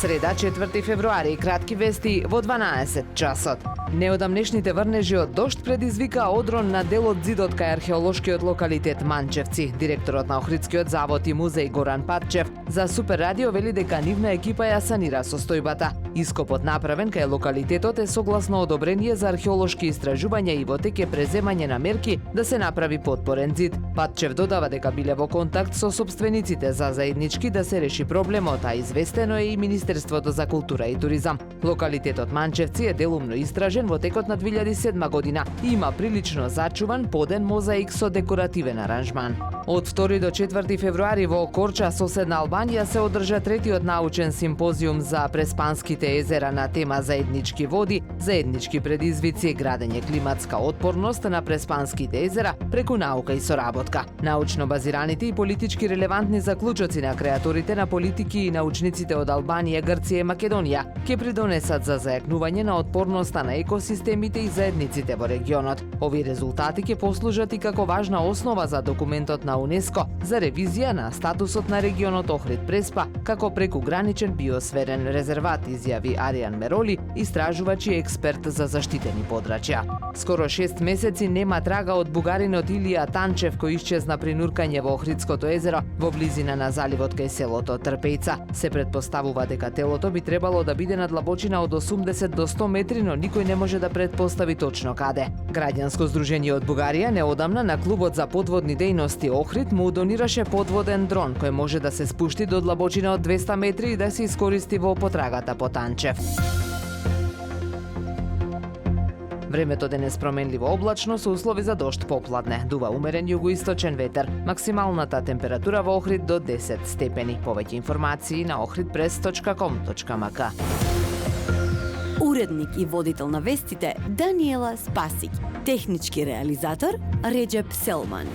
Среда, 4 февруари, кратки вести во 12 часот. Неодамнешните врнежи од дожд предизвика одрон на дел од зидот кај археолошкиот локалитет Манчевци. Директорот на Охридскиот завод и музеј Горан Патчев за Супер радио вели дека нивна екипа ја санира состојбата. Ископот направен кај локалитетот е согласно одобрение за археолошки истражувања и во тек е преземање на мерки да се направи потпорен зид. Патчев додава дека биле во контакт со собствениците за заеднички да се реши проблемот, а известено е и Министерството за култура и туризам. Локалитетот Манчевци е делумно истражен во текот на 2007 година и има прилично зачуван поден мозаик со декоративен аранжман. Од 2 до 4 февруари во Корча, соседна Албанија, се одржа третиот научен симпозиум за преспанските езера на тема заеднички води, заеднички предизвици, градење климатска отпорност на преспанските езера преку наука и соработка. Научно базираните и политички релевантни заклучоци на креаторите на политики и научниците од Албанија, Грција и Македонија ќе придонесат за зајакнување на отпорноста на екосистемите и заедниците во регионот. Овие резултати ќе послужат и како важна основа за документот на УНЕСКО за ревизија на статусот на регионот Охрид-Преспа како прекуграничен биосферен резерват, изјави Аријан Мероли, истражувач и експерт за заштитени подрачја. Скоро 6 месеци нема трага од бугаринот Илија Танчев, кој исчезна при нуркање во Охридското езеро во близина на заливот кај селото Трпејца. Се претпоставува дека телото би требало да биде на длабочина од 80 до 100 метри, но никој не може да претпостави точно каде. Граѓанско здружение од Бугарија неодамна на клубот за подводни дејности Охрид му донираше подводен дрон кој може да се спушти до длабочина од 200 метри и да се искористи во потрагата по Танчев. Времето денес променливо облачно со услови за дожд попладне. Дува умерен југоисточен ветер. Максималната температура во Охрид до 10 степени. Повеќе информации на ohridpress.com.mk. Уредник и водител на вестите Даниела Спасик. Технички реализатор Реджеп Селман.